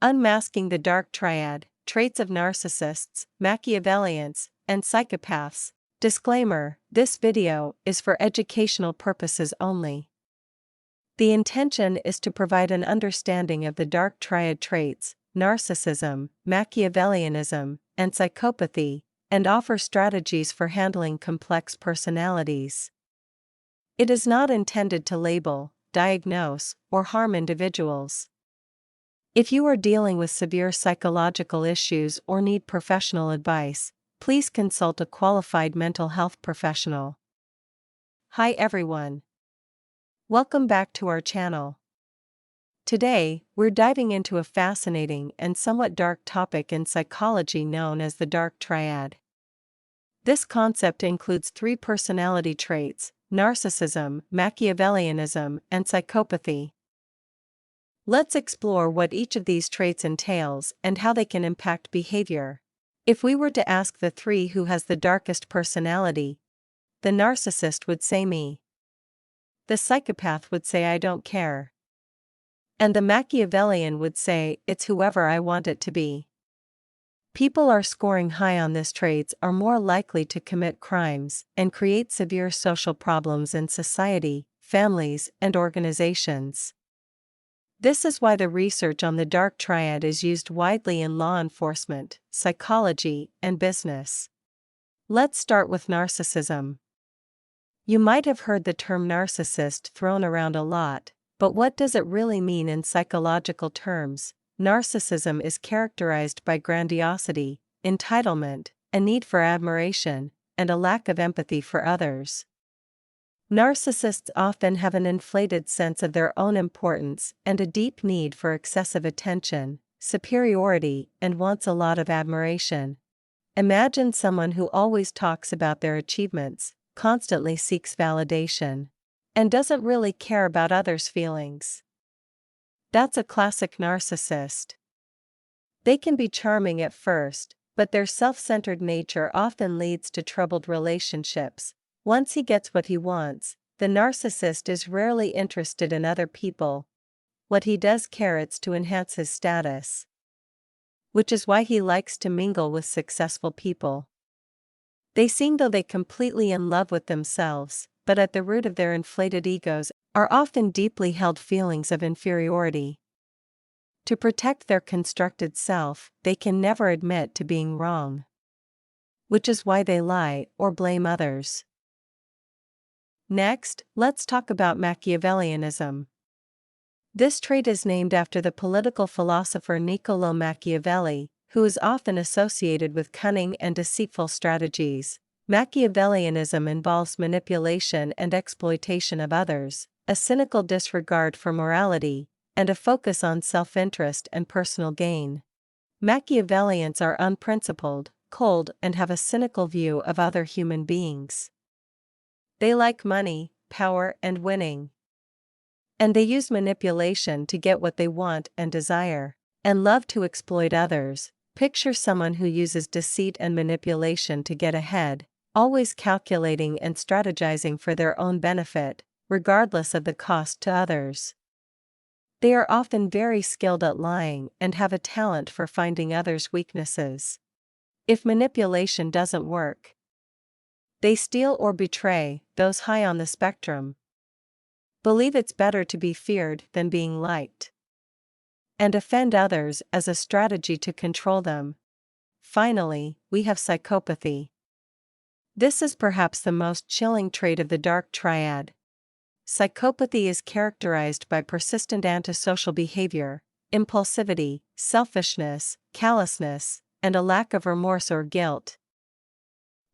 Unmasking the Dark Triad, Traits of Narcissists, Machiavellians, and Psychopaths. Disclaimer: this video is for educational purposes only. The intention is to provide an understanding of the Dark Triad traits, Narcissism, Machiavellianism, and Psychopathy, and offer strategies for handling complex personalities. It is not intended to label, diagnose, or harm individuals. If you are dealing with severe psychological issues or need professional advice, please consult a qualified mental health professional. Hi everyone. Welcome back to our channel. Today, we're diving into a fascinating and somewhat dark topic in psychology known as the Dark Triad. This concept includes 3 personality traits: Narcissism, Machiavellianism, and Psychopathy. Let's explore what each of these traits entails and how they can impact behavior. If we were to ask the 3 who has the darkest personality, the narcissist would say me. The psychopath would say I don't care. And the Machiavellian would say it's whoever I want it to be. People are scoring high on these traits are more likely to commit crimes and create severe social problems in society, families, and organizations. This is why the research on the Dark Triad is used widely in law enforcement, psychology, and business. Let's start with narcissism. You might have heard the term narcissist thrown around a lot, but what does it really mean in psychological terms? Narcissism is characterized by grandiosity, entitlement, a need for admiration, and a lack of empathy for others. Narcissists often have an inflated sense of their own importance and a deep need for excessive attention, superiority, and wants a lot of admiration. Imagine someone who always talks about their achievements, constantly seeks validation, and doesn't really care about others' feelings. That's a classic narcissist. They can be charming at first, but their self-centered nature often leads to troubled relationships. Once he gets what he wants, the narcissist is rarely interested in other people. What he does care it's to enhance his status. Which is why he likes to mingle with successful people. They seem though they completely in love with themselves, but at the root of their inflated egos are often deeply held feelings of inferiority. To protect their constructed self, they can never admit to being wrong. Which is why they lie or blame others. Next, let's talk about Machiavellianism. This trait is named after the political philosopher Niccolò Machiavelli, who is often associated with cunning and deceitful strategies. Machiavellianism involves manipulation and exploitation of others, a cynical disregard for morality, and a focus on self-interest and personal gain. Machiavellians are unprincipled, cold, and have a cynical view of other human beings. They like money, power, and winning. And they use manipulation to get what they want and desire, and love to exploit others. Picture someone who uses deceit and manipulation to get ahead, always calculating and strategizing for their own benefit, regardless of the cost to others. They are often very skilled at lying and have a talent for finding others' weaknesses. If manipulation doesn't work, they steal or betray. Those high on the spectrum believe it's better to be feared than being liked, and offend others as a strategy to control them. Finally, we have psychopathy. This is perhaps the most chilling trait of the Dark Triad. Psychopathy is characterized by persistent antisocial behavior, impulsivity, selfishness, callousness, and a lack of remorse or guilt.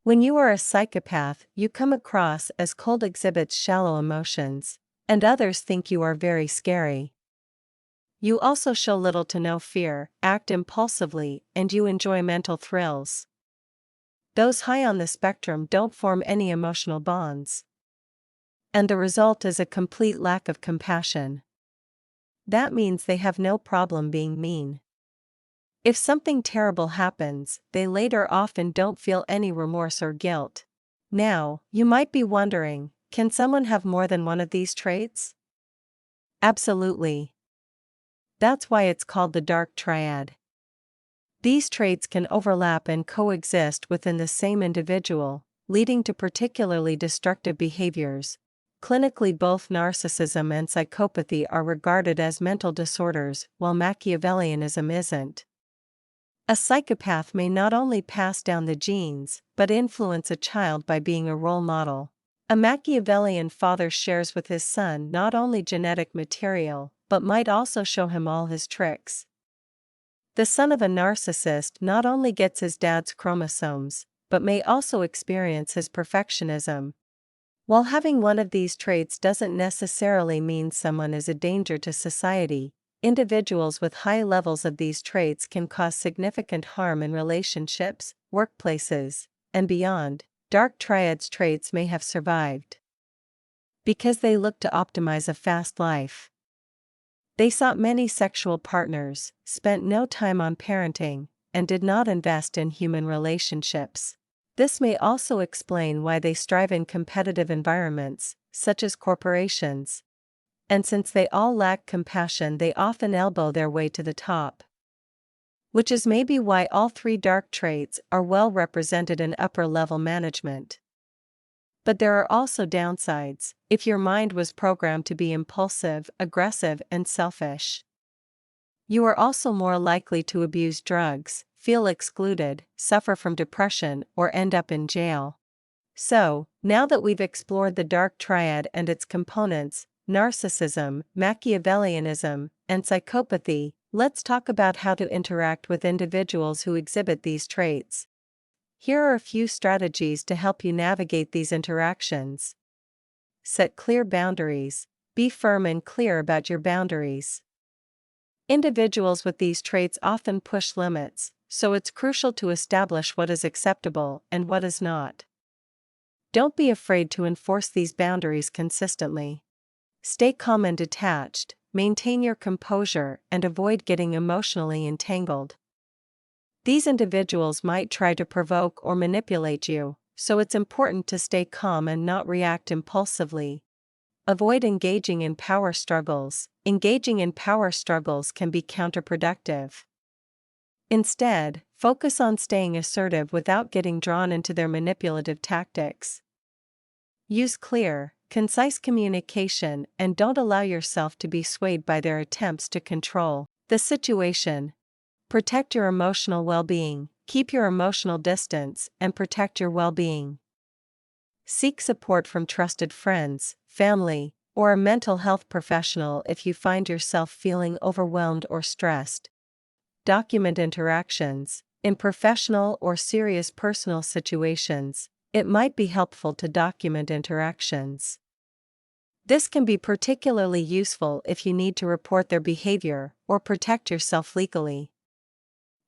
When you are a psychopath, you come across as cold, exhibits shallow emotions, and others think you are very scary. You also show little to no fear, act impulsively, and you enjoy mental thrills. Those high on the spectrum don't form any emotional bonds. And the result is a complete lack of compassion. That means they have no problem being mean. If something terrible happens, they later often don't feel any remorse or guilt. Now, you might be wondering, can someone have more than one of these traits? Absolutely. That's why it's called the Dark Triad. These traits can overlap and coexist within the same individual, leading to particularly destructive behaviors. Clinically, both narcissism and psychopathy are regarded as mental disorders, while Machiavellianism isn't. A psychopath may not only pass down the genes, but influence a child by being a role model. A Machiavellian father shares with his son not only genetic material, but might also show him all his tricks. The son of a narcissist not only gets his dad's chromosomes, but may also experience his perfectionism. While having one of these traits doesn't necessarily mean someone is a danger to society, individuals with high levels of these traits can cause significant harm in relationships, workplaces, and beyond. Dark Triads traits may have survived because they look to optimize a fast life. They sought many sexual partners, spent no time on parenting, and did not invest in human relationships. This may also explain why they strive in competitive environments, such as corporations. And since they all lack compassion, they often elbow their way to the top. Which is maybe why all three dark traits are well represented in upper-level management. But there are also downsides, if your mind was programmed to be impulsive, aggressive, and selfish. You are also more likely to abuse drugs, feel excluded, suffer from depression, or end up in jail. So, now that we've explored the Dark Triad and its components, narcissism, Machiavellianism, and psychopathy, let's talk about how to interact with individuals who exhibit these traits. Here are a few strategies to help you navigate these interactions. Set clear boundaries. Be firm and clear about your boundaries. Individuals with these traits often push limits, so it's crucial to establish what is acceptable and what is not. Don't be afraid to enforce these boundaries consistently. Stay calm and detached, maintain your composure, and avoid getting emotionally entangled. These individuals might try to provoke or manipulate you, so it's important to stay calm and not react impulsively. Avoid engaging in power struggles. Engaging in power struggles can be counterproductive. Instead, focus on staying assertive without getting drawn into their manipulative tactics. Use clear, concise communication and don't allow yourself to be swayed by their attempts to control the situation. Protect your emotional well-being, keep your emotional distance, and protect your well-being. Seek support from trusted friends, family, or a mental health professional if you find yourself feeling overwhelmed or stressed. Document interactions. In professional or serious personal situations, it might be helpful to document interactions. This can be particularly useful if you need to report their behavior or protect yourself legally.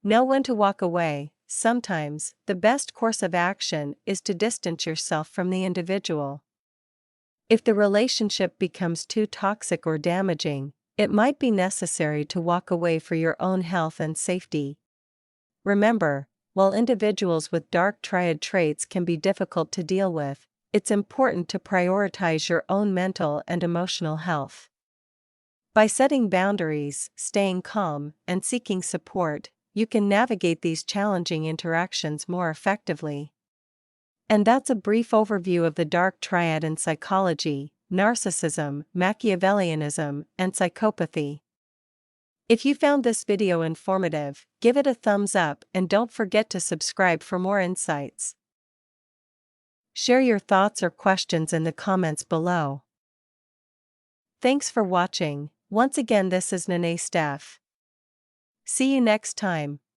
Know when to walk away. Sometimes, the best course of action is to distance yourself from the individual. If the relationship becomes too toxic or damaging, it might be necessary to walk away for your own health and safety. Remember, while individuals with dark triad traits can be difficult to deal with, it's important to prioritize your own mental and emotional health. By setting boundaries, staying calm, and seeking support, you can navigate these challenging interactions more effectively. And that's a brief overview of the Dark Triad in psychology, narcissism, Machiavellianism, and psychopathy. If you found this video informative, give it a thumbs up and don't forget to subscribe for more insights. Share your thoughts or questions in the comments below. Thanks for watching. Once again, this is Nene Steph. See you next time.